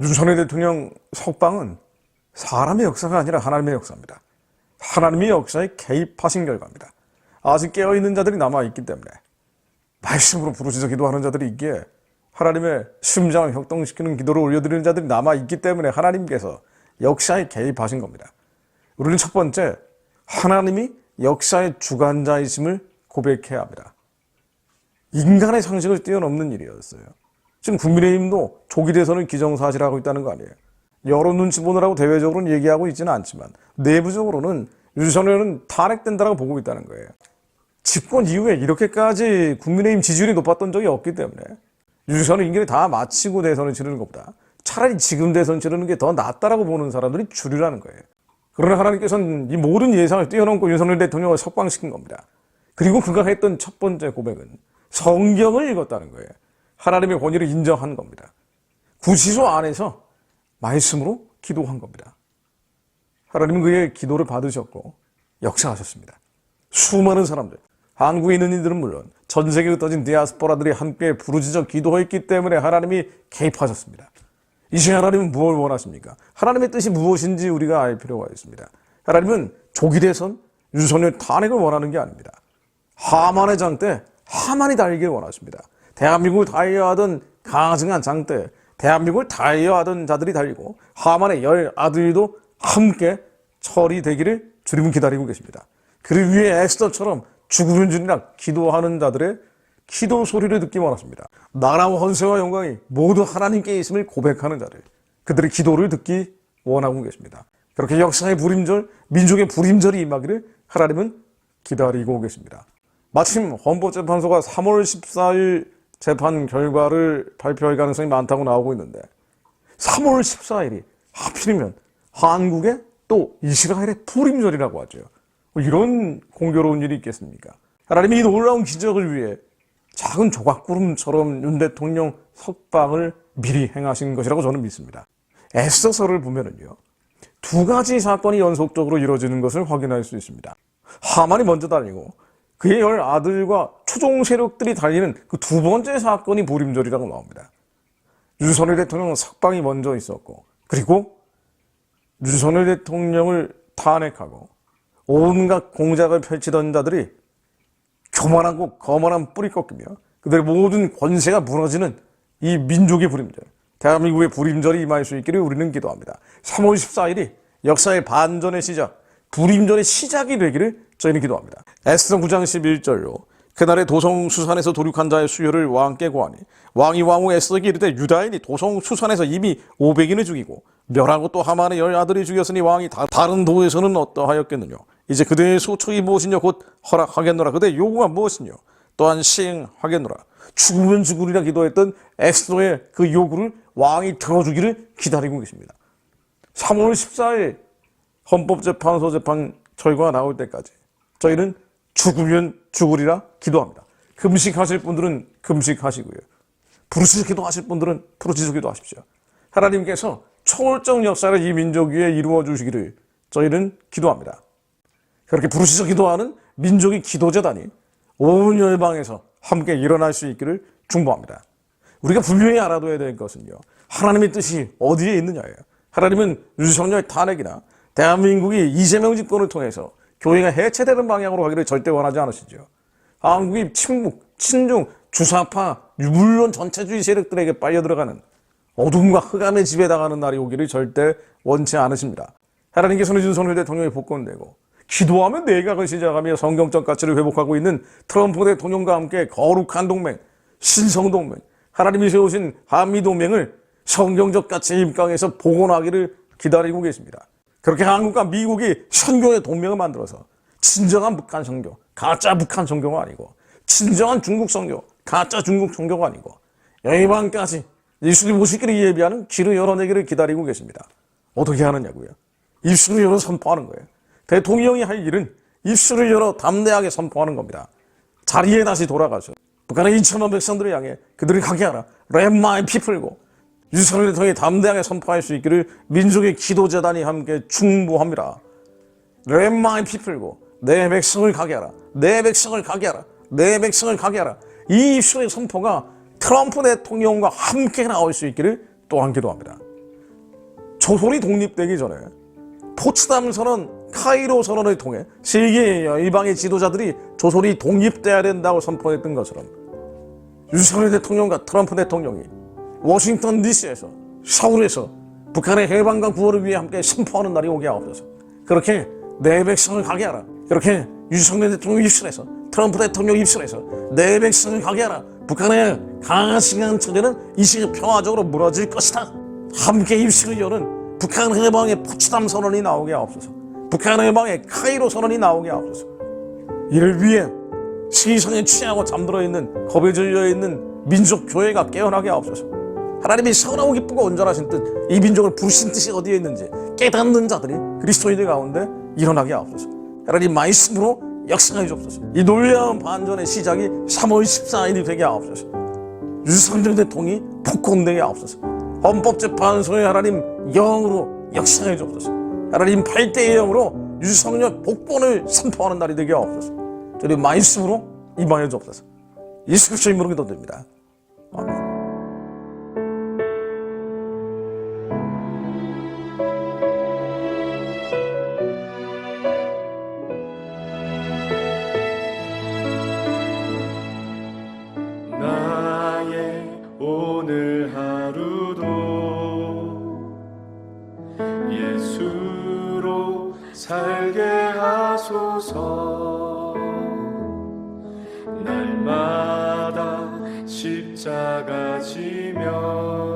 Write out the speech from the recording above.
윤석열 대통령 석방은 사람의 역사가 아니라 하나님의 역사입니다. 하나님의 역사에 개입하신 결과입니다. 아직 깨어있는 자들이 남아있기 때문에 말씀으로 부르짖어 기도하는 자들이 있기에 하나님의 심장을 혁동시키는 기도를 올려드리는 자들이 남아있기 때문에 하나님께서 역사에 개입하신 겁니다. 우리는 첫 번째, 하나님이 역사의 주관자이심을 고백해야 합니다. 인간의 상식을 뛰어넘는 일이었어요. 지금 국민의힘도 조기 대선을 기정사실하고 있다는 거 아니에요. 여론 눈치 보느라고 대외적으로는 얘기하고 있지는 않지만 내부적으로는 윤석열은 탄핵된다고 보고 있다는 거예요. 집권 이후에 이렇게까지 국민의힘 지지율이 높았던 적이 없기 때문에 윤석열 임기를 다 마치고 대선을 치르는 것보다 차라리 지금 대선 치르는 게 더 낫다라고 보는 사람들이 주류라는 거예요. 그러나 하나님께서는 이 모든 예상을 뛰어넘고 윤석열 대통령을 석방시킨 겁니다. 그리고 그가 했던 첫 번째 고백은 성경을 읽었다는 거예요. 하나님의 권위를 인정한 겁니다. 구치소 안에서 말씀으로 기도한 겁니다. 하나님은 그의 기도를 받으셨고 역사하셨습니다. 수많은 사람들, 한국에 있는 이들은 물론 전 세계에 흩어진 디아스포라들이 함께 부르짖어 기도했기 때문에 하나님이 개입하셨습니다. 이제 하나님은 무엇을 원하십니까? 하나님의 뜻이 무엇인지 우리가 알 필요가 있습니다. 하나님은 조기 대선, 윤석열 탄핵을 원하는 게 아닙니다. 하만의 장 때 하만이 달기를 원하십니다. 대한민국을 다이어하던 가증한 장 때 대한민국을 다이어하던 자들이 달리고 하만의 10 아들도 함께 처리되기를 주님은 기다리고 계십니다. 그를 위해 에스더처럼 죽으면 주리라 기도하는 자들의 기도 소리를 듣기 원하십니다. 나라와 헌세와 영광이 모두 하나님께 있음을 고백하는 자들, 그들의 기도를 듣기 원하고 계십니다. 그렇게 역사의 불임절, 민족의 불임절이 임하기를 하나님은 기다리고 계십니다. 마침 헌법재판소가 3월 14일 재판 결과를 발표할 가능성이 많다고 나오고 있는데 3월 14일이 하필이면 한국의 또 이스라엘의 불임절이라고 하죠. 이런 공교로운 일이 있겠습니까? 하나님이 이 놀라운 기적을 위해 작은 조각구름처럼 윤 대통령 석방을 미리 행하신 것이라고 저는 믿습니다. 에스더서를 보면은요, 두 가지 사건이 연속적으로 이루어지는 것을 확인할 수 있습니다. 하만이 먼저 달리고 그의 10 아들과 초종 세력들이 달리는 그 두 번째 사건이 불임절이라고 나옵니다. 윤석열 대통령은 석방이 먼저 있었고, 그리고 윤석열 대통령을 탄핵하고 온갖 공작을 펼치던 자들이 교만하고 거만한 뿌리 꺾이며 그들의 모든 권세가 무너지는 이 민족의 불임절, 대한민국의 불임절이 임할 수 있기를 우리는 기도합니다. 3월 14일이 역사의 반전의 시작, 불임절의 시작이 되기를 저희는 기도합니다. 에스더 9장 11절로 그날에 도성수산에서 도륙한 자의 수요를 왕께 고하니 왕이 왕후 에스더에게 이르되 유다인이 도성수산에서 이미 500인을 죽이고 멸하고 또 하만의 10 아들이 죽였으니 왕이 다른 도에서는 어떠하였겠느냐. 이제 그대의 소촉이 무엇이냐 곧 허락하겠노라. 그대의 요구가 무엇이냐 또한 시행하겠노라. 죽으면 죽으리라 기도했던 에스더의 그 요구를 왕이 들어주기를 기다리고 계십니다. 3월 14일 헌법재판소 재판 결과가 나올 때까지 저희는 죽으면 죽으리라 기도합니다. 금식하실 분들은 금식하시고요. 부르짖어 기도하실 분들은 부르짖어 기도하십시오. 하나님께서 초월적 역사를 이 민족 위에 이루어 주시기를 저희는 기도합니다. 그렇게 부르짖어 기도하는 민족의 기도재단이 온 열방에서 함께 일어날 수 있기를 중보합니다. 우리가 분명히 알아둬야 될 것은요, 하나님의 뜻이 어디에 있느냐예요. 하나님은 윤석열 탄핵이나 대한민국이 이재명 집권을 통해서 교회가 해체되는 방향으로 가기를 절대 원하지 않으시죠. 한국이 친북, 친중, 주사파, 물론 전체주의 세력들에게 빨려들어가는 어둠과 흑암의 지배당하는 날이 오기를 절대 원치 않으십니다. 하나님께서는 윤석열 대통령이 복권되고 기도하면 내각을 시작하며 성경적 가치를 회복하고 있는 트럼프 대통령과 함께 거룩한 동맹, 신성동맹, 하나님이 세우신 한미동맹을 성경적 가치에 입각해서 복원하기를 기다리고 계십니다. 그렇게 한국과 미국이 선교의 동맹을 만들어서 진정한 북한 선교, 가짜 북한 선교가 아니고 진정한 중국 선교, 가짜 중국 선교가 아니고 열방까지 예수님 오시기를 예비하는 길을 열어내기를 기다리고 계십니다. 어떻게 하느냐고요? 입술을 열어 선포하는 거예요. 대통령이 할 일은 입술을 열어 담대하게 선포하는 겁니다. 자리에 다시 돌아가서 북한의 2천만 백성들을 향해 그들을 가게 하라. Let my people고 윤석열 대통령이 담대하게 선포할 수 있기를 민족의 기도재단이 함께 충보합니다. Let my people고 내 백성을 가게 하라. 내 백성을 가게 하라. 내 백성을 가게 하라. 이 입술의 선포가 트럼프 대통령과 함께 나올 수 있기를 또한 기도합니다. 조선이 독립되기 전에 포츠담 선언, 카이로 선언을 통해 세계 열방의 지도자들이 조선이 독립돼야 된다고 선포했던 것처럼 윤석열 대통령과 트럼프 대통령이 워싱턴 DC에서 서울에서 북한의 해방과 구호를 위해 함께 선포하는 날이 오게 하옵소서. 그렇게 내 백성을 가게 하라. 그렇게 윤석열 대통령 입술에서 트럼프 대통령 입술에서 내 백성을 가게 하라. 북한의 가시한 체제는 이 시기 평화적으로 무너질 것이다. 함께 입술을 여는 북한 해방의 포츠담 선언이 나오게 하옵소서. 북한 해방의 카이로 선언이 나오게 하옵소서. 이를 위해 세상에 취하고 잠들어 있는 겁에 질려 있는 민족 교회가 깨어나게 하옵소서. 하나님이 선하고 기쁘고 온전하신 뜻, 이 민족을 부르신 뜻이 어디에 있는지 깨닫는 자들이 그리스도인들 가운데 일어나게 하옵소서. 하나님 말씀으로 역사해 주옵소서. 이 놀라운 반전의 시작이 3월 14일이 되게 하옵소서. 윤석열 대통령이 복권되게 하옵소서. 헌법재판소의 하나님 영으로 역사해 주옵소서. 하나님 8대의 영으로 윤석열 복권을 선포하는 날이 되게 하옵소서. 저희 말씀으로 임하여 주옵소서. 예수 그리스도의 이름으로 기도드립니다. 아멘. 나의 오늘 하루도 예수로 살게 하소서. 날마다 십자가 지며